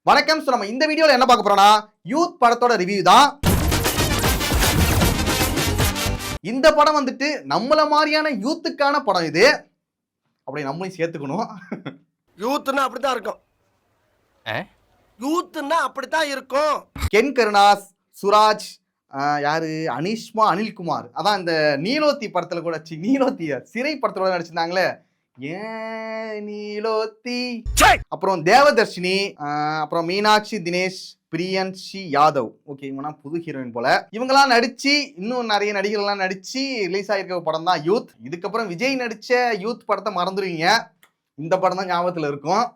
வணக்கம். நம்ம இந்த வீடியோல என்ன பார்க்க போறோம்னா யூத் படத்தோட ரிவ்யூ தான். இந்த படம் வந்துட்டு நம்மள மாதிரியான யூத்துக்கான படம் இது. அப்படி நம்மளையும் சேர்த்துக்கணும். யூத்னா அப்படித்தான் இருக்கும். யூத்னா அப்படித்தான் இருக்கும். கென் கருணாஸ், சுராஜ், யாரு அனிஷ்மா, அனில்குமார், அதான் இந்த நீலோத்தி படத்துல கூட நீலோத்திய சிறை படத்துல கூட நடிச்சிருந்தாங்களே, ஏன் நீலோத்தி, அப்புறம் தேவதர்ஷினி, அப்புறம் மீனாட்சி தினேஷ், பிரியன்ஷி யாதவ். ஓகே, இவங்க புது ஹீரோயின் போல. இவங்கெல்லாம் நடிச்சு இன்னும் நிறைய நடிகர்கள்லாம் நடிச்சு ரிலீஸ் ஆயிருக்க படம் தான் யூத். இதுக்கப்புறம் விஜய் நடிச்ச யூத் படத்தை மறந்துடுவீங்க. இந்த படம் தான் ஞாபகத்துல இருக்கும்.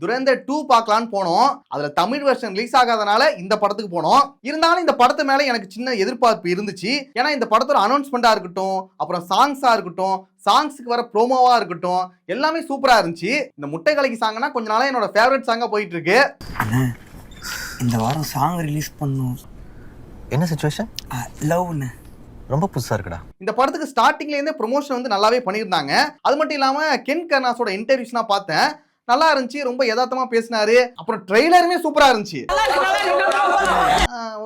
துரேந்தர் 2 பார்க்கலான்னு போனோம். அதுல தமிழ் வெர்ஷன் ரிலீஸ் ஆகாதனால இந்த படத்துக்கு போனோம். இருந்தாலும் இந்த படத்து மேல எனக்கு சின்ன எதிர்பார்ப்பு இருந்துச்சு. ஏன்னா இந்த படத்தோட அனௌன்ஸ்மெண்டா இருக்கட்டும், அப்புறம் சாங்ஸா இருக்கட்டும், சாங்ஸுக்கு வர ப்ரோமோவா இருக்கட்டும், எல்லாமே சூப்பரா இருந்துச்சு. இந்த முட்டை கலக்கி சாங்னா கொஞ்ச நாளா என்னோட ஃபேவரட் சாங்கா போயிட்டு இருக்கு. இந்த வாரம் சாங் ரிலீஸ் பண்ணும். என்ன சிச்சுவேஷன்? லவ்னு ரொம்ப புதுசா இருக்குடா. இந்த படத்துக்கு ஸ்டார்டிங்ல இருந்தே ப்ரொமோஷன் வந்து நல்லாவே பண்ணியிருந்தாங்க. அது மட்டும் இல்லாம கென் கருணாஸோட இன்டர்வியூஸ்னா பார்த்தேன், நல்லா இருந்துச்சு. ரொம்ப யதார்த்தமா பேசினாரு. அப்புறம் ட்ரெய்லருமே சூப்பரா இருந்துச்சு.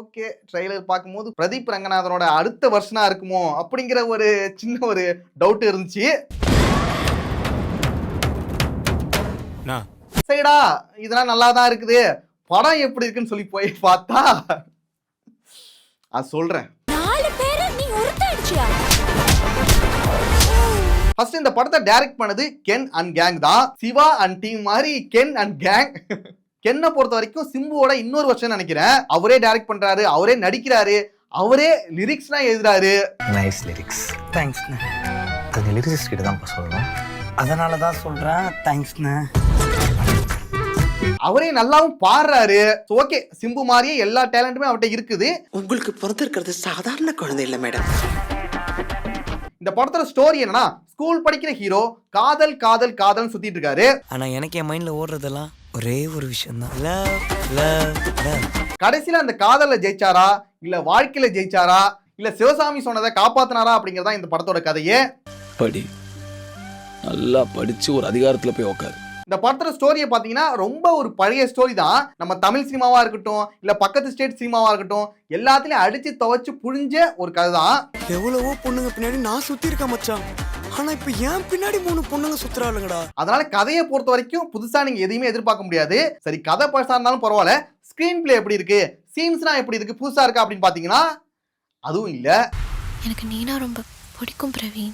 ஓகே, ட்ரெய்லர் பார்க்கும்போது பிரதீப் ரங்கநாதனோட அடுத்த வருஷனா இருக்குமோ அப்படிங்கிற ஒரு சின்ன ஒரு டவுட் இருந்துச்சு. சரிடா, இதெல்லாம் நல்லா தான் இருக்குது, படம் எப்படி இருக்குன்னு சொல்லி போய் பார்த்தா அது சொல்றேன். ஃபர்ஸ்ட் இந்த படத்தை டைரக்ட் பண்ணது கென் அண்ட் கேங் தான். சிவா அண்ட் டீம் மாதிரி கென் அண்ட் கேங். கென்னை பொறுத்த வரைக்கும் சிம்புவோட இன்னொரு வருஷம் நினைக்கிறேன். அவரே டைரக்ட் பண்றாரு, அவரே நடிக்கிறாரு, அவரே லிரிக்ஸ்லாம் எழுதுறாரு. Nice lyrics. தேங்க்ஸ்ண்ணே. அது லிரிக்ஸ் கிட்ட தான் சொல்லணும். அதனால தான் சொல்கிறேன் தேங்க்ஸ்ண்ணே. அவரே நல்லாவும் பாடுறாரு. ஓகே, சிம்பு மாதிரியே எல்லா டேலண்ட்டுமே அவர்கிட்ட இருக்குது. உங்களுக்கு பிறந்திருக்கிறது சாதாரண குழந்தை இல்ல மேடம். இந்த படத்தோட ஸ்டோரி என்னன்னா, ஸ்கூல் படிக்கிற ஹீரோ காதல் காதல் காதல் சுத்திட்டு இருக்காரு. ஆனா எனக்கு என் மைண்ட்ல ஓடுறதெல்லாம் ஒரே ஒரு விஷயம் தான், லவ் லவ் லவ். கடைசியில அந்த காதல்ல ஜெயிச்சாரா, இல்ல வாழ்க்கையில ஜெயிச்சாரா, இல்ல சிவசாமி சொன்னதை காப்பாத்தினாரா அப்படிங்கறதா இந்த படத்தோட கதையே. படி, நல்லா படிச்சு ஒரு அதிகாரத்துல போய் உட்காரு. இந்த படத்தோட ஸ்டோரியை பார்த்தீங்கன்னா ரொம்ப ஒரு பழைய ஸ்டோரி தான். நம்ம தமிழ் சினிமாவா இருக்கட்டும், இல்ல பக்கத்து ஸ்டேட் சினிமாவா இருக்கட்டும், எல்லாத்துலயும் அடிச்சு துவைச்சு புழிஞ்ச ஒரு கதை தான். எவ்வளவோ பொண்ணுங்க பின்னாடி நான் சுத்தி இருக்கேன் மச்சான், ஆனா இப்ப ஏன் பின்னாடி 3 பொண்ணுங்க சுத்துறாளுங்கடா. அதனால கதையை பொறுத்த வரைக்கும் புதுசா நீங்க எதையுமே எதிர்பார்க்க முடியாது. சரி, கதை பழசா இருந்தாலும் பரவாயில்ல, ஸ்கிரீன் பிளே எப்படி இருக்கு, சீன்ஸ்லாம் எப்படி இருக்கு, புதுசா இருக்கா அப்படின்னு பாத்தீங்கன்னா அதுவும் இல்ல. எனக்கு நீனா ரொம்ப பிடிக்கும் பிரவீன்,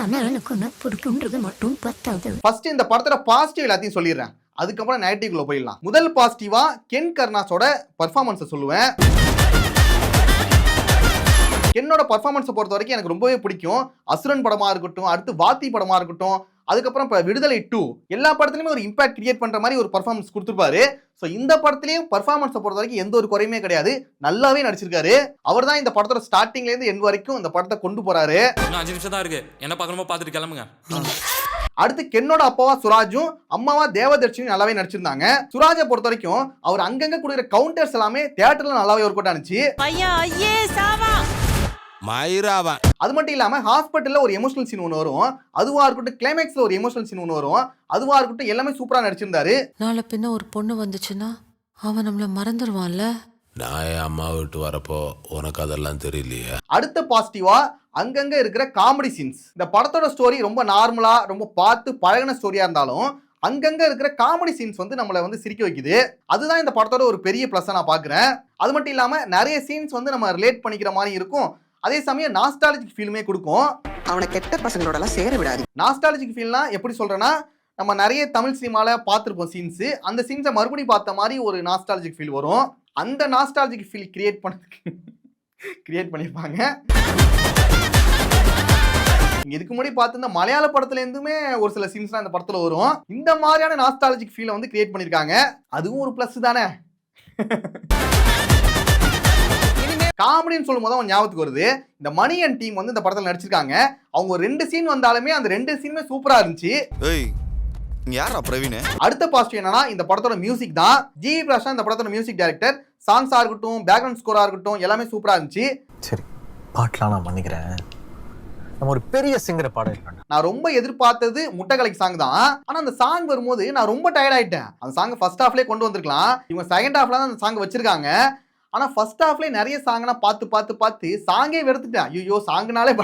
ஆனா எனக்கு என்ன பிடிக்கும்ன்றது மட்டும் பத்தாது. ஃபர்ஸ்ட் இந்த படத்தோட பாசிட்டிவ் எல்லாத்தையும் சொல்லிடுறேன், அதுக்கப்புறம் நெகட்டிவ்ல போயிடலாம். முதல் பாசிட்டிவா கென் கருணாஸோட பெர்ஃபார்மன்ஸை சொல்லுவேன். என்னோட பர்ஃபார்மன்ஸை பொறுத்த வரைக்கும் எனக்கு ரொம்பவே பிடிக்கும். அசுரன் படமா இருக்கட்டும், அடுத்து வாத்தி படமா இருக்கட்டும், அதுக்கப்புறம் இப்போ விடுதலை 2, எல்லா படத்துலையுமே ஒரு இம்பாக்ட் கிரியேட் பண்ற மாதிரி ஒரு பர்ஃபார்மன்ஸ் கொடுத்துருப்பாரு. ஸோ இந்த படத்துலையும் பர்ஃபார்மன்ஸை பொறுத்த வரைக்கும் எந்த ஒரு குறையுமே கிடையாது, நல்லாவே நடிச்சிருக்காரு. அவர் தான் இந்த படத்தோட ஸ்டார்டிங்ல இருந்து எண்ட் வரைக்கும் இந்த படத்தை கொண்டு போறாரு. 5 நிமிஷம் தான் இருக்கு, என்ன பார்க்கணுமோ பார்த்துட்டு கிளம்புங்க. அடுத்து கென்னோட அப்பாவா சுராஜும் அம்மாவா தேவதர்ஷினியும் நல்லாவே நடிச்சிருந்தாங்க. சுராஜை பொறுத்த வரைக்கும் அவர் அங்கங்க கொடுக்குற கவுண்டர்ஸ் எல்லாமே தியேட்டர்ல நல்லாவே ஒர்க் அவுட் ஆனிச்சு. அது மட்டும் இல்லாம ஹாஸ்பிட்டல்ல ஒரு எமோஷனல் சீன் ஒன்று வரும், அதுவா இருக்கட்டும், கிளைமேக்ஸ்ல ஒரு எமோஷனல் சீன் ஒன்று வரும், அதுவா இருக்கட்டும், எல்லாமே சூப்பரா நடிச்சிருந்தாரு. நாளை பின்ன ஒரு பொண்ணு வந்துச்சுன்னா அவன் நம்மள மறந்துடுவான்ல. நான் என் அம்மா விட்டு வரப்போ உனக்கு அதெல்லாம் தெரியலையே. அடுத்த பாசிட்டிவா அங்கங்க இருக்கிற காமெடி சீன்ஸ். இந்த படத்தோட ஸ்டோரி ரொம்ப நார்மலா, ரொம்ப பார்த்து பழகின ஸ்டோரியா இருந்தாலும் அங்கங்க இருக்கிற காமெடி சீன்ஸ் வந்து நம்மளை வந்து சிரிக்க வைக்குது. அதுதான் இந்த படத்தோட ஒரு பெரிய பிளஸ் நான் பாக்குறேன். அது மட்டும் இல்லாம நிறைய சீன்ஸ் வந்து நம்ம ரிலேட் பண்ணிக்கிற மாதிரி இருக்கும், அதே சமயம் நாஸ்டாலஜிக் ஃபீலுமே கொடுக்கும். அவனை கெட்ட பசங்களோட எல்லாம் சேர விடாது. நாஸ்டாலஜிக் ஃபீல்னா எப்படி சொல்றேன்னா, நம்ம நிறைய தமிழ் சினிமால பார்த்துருப்போம் சீன்ஸ், அந்த சீன்ஸை மறுபடியும் பார்த்த மாதிரி ஒரு நாஸ்டாலஜிக் ஃபீல் வரும். அந்த நாஸ்டாலஜிக் ஃபீல் கிரியேட் பண்ணியிருப்பாங்க. இதுக்கு முன்னாடி பார்த்து இந்த மலையாள படத்துல இருந்துமே ஒரு சில சீன்ஸ்லாம் இந்த படத்துல வரும். இந்த மாதிரியான நாஸ்டாலஜிக் ஃபீலை வந்து கிரியேட் பண்ணியிருக்காங்க, அதுவும் ஒரு பிளஸ் தானே. காமெடின்னு சொல்லும் போது அவன் ஞாபகத்துக்கு வருது, இந்த மணி அண்ட் டீம் வந்து இந்த படத்தில் நடிச்சிருக்காங்க. அவங்க 2 சீன் வந்தாலுமே அந்த 2 சீனுமே சூப்பரா இருந்துச்சு. யாரா பிரவீன்? அடுத்த பாசிட்டிவ் என்னன்னா இந்த படத்தோட மியூசிக் தான். ஜிவி பிரகாஷ் இந்த படத்தோட மியூசிக் டைரக்டர். சாங்ஸா இருக்கட்டும், பேக்ரவுண்ட் ஸ்கோரா இருக்கட்டும், எல்லாமே சூப்பரா இருந்துச்சு. சரி, பாட்டெலாம் நான் பண்ணிக்கிறேன், நம்ம ஒரு பெரிய சிங்கரை பாடம் இருக்கணும். நான் ரொம்ப எதிர்பார்த்தது முட்டைக்கலைக்கு சாங் தான். ஆனா அந்த சாங் வரும்போது நான் ரொம்ப டயர்ட் ஆயிட்டேன். அந்த சாங் ஃபர்ஸ்ட் ஹாஃப்லயே கொண்டு வந்திருக்கலாம். இவங்க செகண்ட் ஹாஃப்ல தான் அந்த சாங் வச்சிருக்காங்க. ஆனா ஃபர்ஸ்ட் ஹாஃப்லயே நிறைய சாங்னா பார்த்து சாங்கே வெறுத்துட்டேன். ஐயோ சாங்னாலே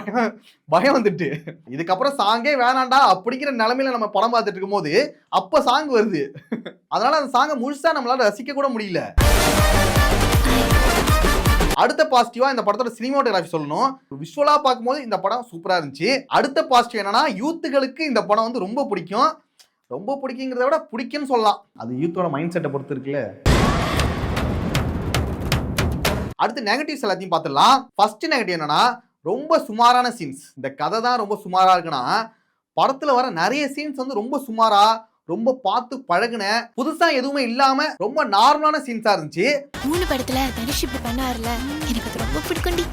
பயம் வந்துட்டு, இதுக்கப்புறம் சாங்கே வேணாண்டா அப்படிங்கிற நிலைமையில நம்ம படம் பார்த்துட்டு இருக்கும்போது அப்ப சாங் வருது. அதனால அந்த சாங்கை முழுசா நம்மளால ரசிக்க கூட முடியல. அடுத்த பாசிட்டிவா இந்த படத்தோட சினிமாட்டோகிராஃபி சொல்லணும். விஷுவலா பார்க்கும்போது இந்த படம் சூப்பரா இருந்துச்சு. அடுத்த பாசிட்டிவ் என்னன்னா, யூத்துகளுக்கு இந்த படம் வந்து ரொம்ப பிடிக்கும். ரொம்ப பிடிக்குங்கிறத விட பிடிக்கும்னு சொல்லலாம். அது யூத்தோட மைண்ட் செட்டை பொறுத்து இருக்குல்ல. அடுத்து நெகட்டிவ்ஸ் எல்லாத்தையும் பார்த்துடலாம். ஃபர்ஸ்ட் நெகட்டிவ் என்னன்னா, ரொம்ப சுமாரான சீன்ஸ். இந்த கதை தான் ரொம்ப சுமாரா இருக்குன்னா, படத்துல வர நிறைய சீன்ஸ் வந்து ரொம்ப சுமாரா, ரொம்ப பார்த்து பழகுன, புதுசா எதுவுமே இல்லாம ரொம்ப நார்மலான சீன்ஸா இருந்துச்சு. 3 படத்துல தனுஷ் இப்படி பண்ணாருல, எனக்கு அது ரொம்ப பிடிக்கும்டி.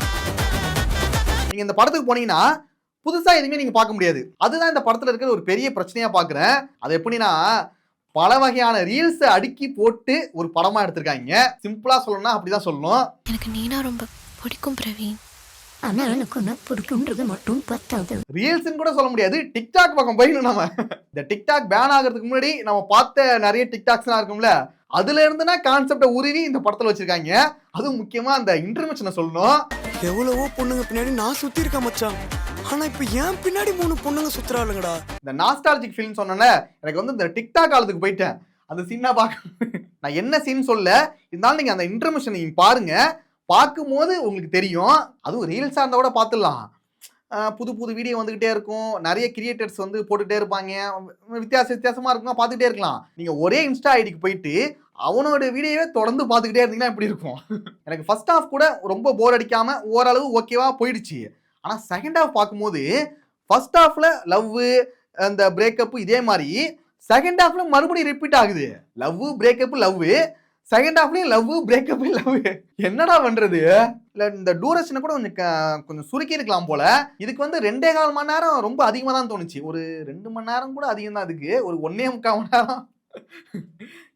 நீங்க இந்த படத்துக்கு போனீங்கன்னா புதுசா எதுவுமே நீங்க பார்க்க முடியாது. அதுதான் இந்த படத்துல இருக்கிற ஒரு பெரிய பிரச்சனையா பாக்குறேன். அது எப்படின்னா, பல வகையான ரீல்ஸ் அடுக்கி போட்டு ஒரு படமா எடுத்திருக்காங்க. சிம்பிளா சொல்லணும்னா அப்படிதான் சொல்லணும். எனக்கு நீனா ரொம்ப பிடிக்கும் பிரவீன். ஆனா எனக்கு உன்னை பிடிக்கும்ன்றது மட்டும் பத்தாது. ரீல்ஸ்னு கூட சொல்ல முடியாது, டிக்டாக் பக்கம் போயிடணும். நம்ம இந்த டிக்டாக் பேன் ஆகிறதுக்கு முன்னாடி நம்ம பார்த்த நிறைய டிக்டாக்ஸ்லாம் இருக்கும்ல, அதுல இருந்துனா கான்செப்டை உருவி இந்த படத்துல வச்சிருக்காங்க. அதுவும் முக்கியமா அந்த இன்டர்மிஷனை சொல்லணும். எவ்வளவோ பொண்ணுங்க பின்னாடி நான் சுத்தி இருக்கேன் மச்சான். ஆனா இப்ப ஏன் பின்னாடி 3 பொண்ணுங்க சுத்துறாளுங்கடா. இந்த நாஸ்டாலஜிக் ஃபீல்னு சொன்னேன்ல, எனக்கு வந்து இந்த டிக்டாக் காலத்துக்கு போயிட்டேன். அந்த சீனா பார்க்க நான் என்ன சீன் சொல்ல, இருந்தாலும் நீங்க அந்த இன்டர்மிஷன் நீங்க பாருங்க. பார்க்கும்போது உங்களுக்கு தெரியும். அதுவும் ரீல்ஸாக இருந்தால் கூட பார்த்துடலாம். புது வீடியோ வந்துக்கிட்டே இருக்கும். நிறைய கிரியேட்டர்ஸ் வந்து போட்டுகிட்டே இருப்பாங்க. வித்தியாசமாக இருக்குன்னா பார்த்துக்கிட்டே இருக்கலாம். நீங்கள் ஒரே இன்ஸ்டா ஐடிக்கு போயிட்டு அவனோட வீடியோவே தொடர்ந்து பார்த்துக்கிட்டே இருந்தீங்கன்னா எப்படி இருக்கும்? எனக்கு ஃபர்ஸ்ட் ஹாஃப் கூட ரொம்ப போர் அடிக்காமல் ஓரளவு ஓகேவா போயிடுச்சு. ஆனால் செகண்ட் ஹாஃப் பார்க்கும்போது ஃபர்ஸ்ட் ஹாஃபில் லவ், அந்த பிரேக்கப் இதே மாதிரி செகண்ட் ஹாஃப்ல மறுபடியும் ரிப்பீட் ஆகுது. லவ் பிரேக்கப் லவ், செகண்ட் ஹாஃப்லயும் லவ் பிரேக்கப் லவ். என்னடா பண்றது? இல்ல இந்த டூரேஷனை கூட கொஞ்சம் சுருக்கி இருக்கலாம் போல. இதுக்கு வந்து 2.25 மணி நேரம் ரொம்ப அதிகமா தான் தோணுச்சு. ஒரு 2 மணி நேரம் கூட அதிகம் தான். அதுக்கு ஒரு 1.25 மணி நேரம்.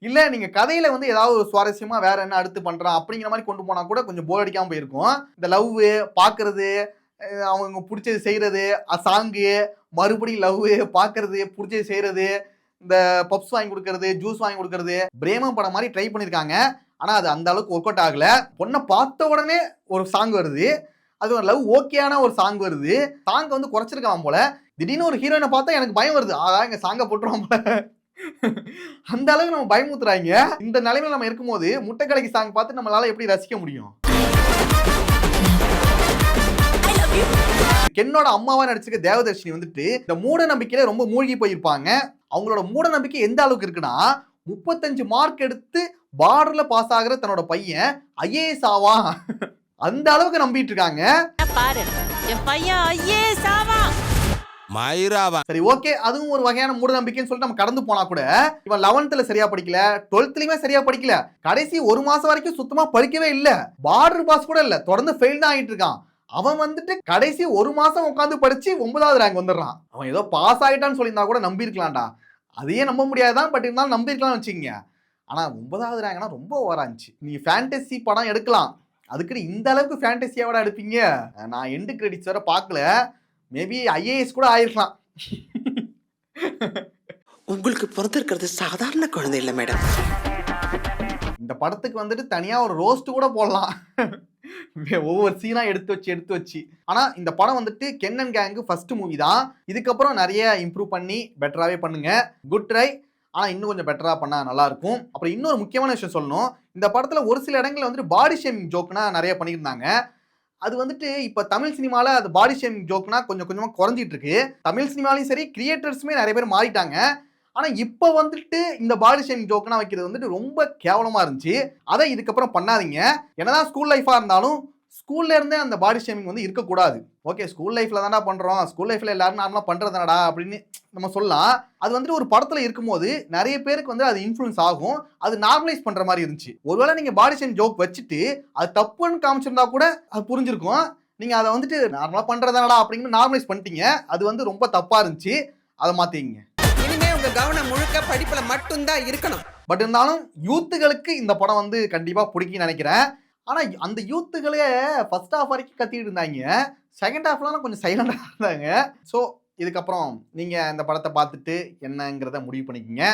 இல்ல நீங்க கதையில வந்து ஏதாவது ஒரு சுவாரஸ்யமா வேற என்ன அடுத்து பண்றான் அப்படிங்கிற மாதிரி கொண்டு போனா கூட கொஞ்சம் போர் அடிக்காம போயிருக்கும். இந்த லவ் பாக்குறது, அவங்க பிடிச்சது செய்யறது, சாங்கு, மறுபடியும் லவ் பாக்குறது, பிடிச்சது செய்யறது, இந்த பப்ஸ் வாங்கி கொடுக்கறது, ஜூஸ் வாங்கி கொடுக்கறது, பிரேமம் படம் மாதிரி ட்ரை பண்ணியிருக்காங்க. ஆனா அது அந்த அளவுக்கு ஒர்க் அவுட் ஆகல. பொண்ணை பார்த்த உடனே ஒரு சாங் வருது, அது ஒரு லவ் ஓகேயான ஒரு சாங் வருது. சாங் வந்து குறைச்சிருக்கலாம் போல. திடீர்னு ஒரு ஹீரோயினை பார்த்தா எனக்கு பயம் வருது. இங்க சாங்கை போட்டுருவான் போல. அந்த அளவுக்கு நம்ம பயமுத்துறாங்க. இந்த நிலைமையில நம்ம இருக்கும்போது முட்டைக்கலைக்கு சாங் பார்த்து நம்மளால எப்படி ரசிக்க முடியும்? என்னோட அம்மாவா நடிச்சிருக்க தேவதர்ஷினி வந்துட்டு இந்த மூட நம்பிக்கையில ரொம்ப மூழ்கி போயிருப்பாங்க. அவங்களோட மூட நம்பிக்கை எந்த அளவுக்கு இருக்குன்னா, 35 மார்க் எடுத்து பார்டர்ல பாஸ் ஆகிற தன்னோட பையன் IAS ஆவான், அந்த அளவுக்கு நம்பிட்டு இருக்காங்க. பாரு என் பையன் IAS ஆவான். சரி ஓகே, அதுவும் ஒரு வகையான மூட நம்பிக்கைன்னு சொல்லிட்டு நம்ம கடந்து போனா கூட, இவன் 11th சரியா படிக்கல, 12th சரியா படிக்கல, கடைசி 1 மாசம் வரைக்கும் சுத்தமா படிக்கவே இல்ல, பார்டர் பாஸ் கூட இல்ல, தொடர்ந்து ஃபெயில் தான் ஆகிட்டு இருக்கான். அவன் வந்துட்டு கடைசி 1 மாசம் உட்காந்து படிச்சு 9வது ரேங்க் வந்துடுறான். அவன் ஏதோ பாஸ் ஆகிட்டான்னு சொல்லியிருந்தா கூட நம்பி இருக்கலாம்டா. அதையே நம்ப முடியாதான், பட் இருந்தாலும் நம்பி இருக்கலாம்னு வச்சுக்கோங்க. ஆனா 9வது ரேங்க்னா ரொம்ப ஓவரா இருந்துச்சு. நீங்க ஃபேண்டசி படம் எடுக்கலாம், அதுக்கு இந்த அளவுக்கு ஃபேண்டசியாவோட எடுப்பீங்க? நான் எண்டு கிரெடிட்ஸ் வர பார்க்கல, மேபி IAS கூட ஆயிருக்கலாம். உங்களுக்கு பிறந்திருக்கிறது சாதாரண குழந்தை இல்ல மேடம். இந்த படத்துக்கு வந்துட்டு தனியா ஒரு ரோஸ்ட் கூட போடலாம், ஒவ்வொரு சீனா எடுத்து வச்சு. ஆனா இந்த படம் வந்துட்டு Ken and gang first movie தான். இதுக்கப்புறம் நிறைய இம்ப்ரூவ் பண்ணி பெட்டராகவே பண்ணுங்க. Good try. ஆனா இன்னும் கொஞ்சம் பெட்டரா பண்ணா நல்லா இருக்கும். அப்புறம் இன்னொரு முக்கியமான விஷயம் சொல்லணும், இந்த படத்துல ஒரு சில இடங்கள்ல வந்துட்டு பாடி ஷேமிங் ஜோக்னா நிறைய பண்ணியிருந்தாங்க. அது வந்துட்டு இப்ப தமிழ் சினிமால அது பாடி ஷேமிங் ஜோக்னா கொஞ்சம் கொஞ்சமா குறைஞ்சிட்டு இருக்கு. தமிழ் சினிமாலையும் சரி, கிரியேட்டர்ஸுமே நிறைய பேர் மாறிட்டாங்க. ஆனா இப்ப வந்துட்டு இந்த பாடி ஷேமிங் ஜோக்னா வைக்கிறது வந்துட்டு ரொம்ப கேவலமா இருந்துச்சு. அதை இதுக்கப்புறம் பண்ணாதீங்க. என்னதான் ஸ்கூல் லைஃபா இருந்தாலும் ஸ்கூல்ல இருந்தே அந்த பாடி ஷேமிங் வந்து இருக்கக்கூடாது. ஓகே, ஸ்கூல் லைஃப்ல தானடா பண்றோம், ஸ்கூல் லைஃப்ல எல்லாரும் நார்மலா பண்றதுனடா அப்படின்னு நம்ம சொல்லலாம். அது வந்துட்டு ஒரு படத்துல இருக்கும்போது நிறைய பேருக்கு வந்து அது இன்ஃப்ளூயன்ஸ் ஆகும், அது நார்மலைஸ் பண்ற மாதிரி இருந்துச்சு. ஒருவேளை நீங்க பாடி ஷேமிங் ஜோக் வச்சுட்டு அது தப்புன்னு காமிச்சிருந்தா கூட அது புரிஞ்சிருக்கும். நீங்க அதை வந்துட்டு நார்மலா பண்றதுனடா அப்படிங்கிற நார்மலைஸ் பண்ணிட்டீங்க. அது வந்து ரொம்ப தப்பா இருந்துச்சு. அதை மாத்திங்க. இனிமே உங்க கவனம் முழுக்க படிப்புல மட்டும்தான் இருக்கணும். பட் இருந்தாலும் யூத்துகளுக்கு இந்த படம் வந்து கண்டிப்பா பிடிக்கும்னு நினைக்கிறேன். ஆனா அந்த யூத்துகளே ஃபர்ஸ்ட் ஹாஃப் வரைக்கும் கத்திட்டு இருந்தாங்க, செகண்ட் ஹாஃப்லாம் கொஞ்சம் சைலண்டாக இருந்தாங்க. ஸோ இதுக்கப்புறம் நீங்கள் இந்த படத்தை பார்த்துட்டு என்னங்கிறத முடிவு பண்ணிக்கங்க.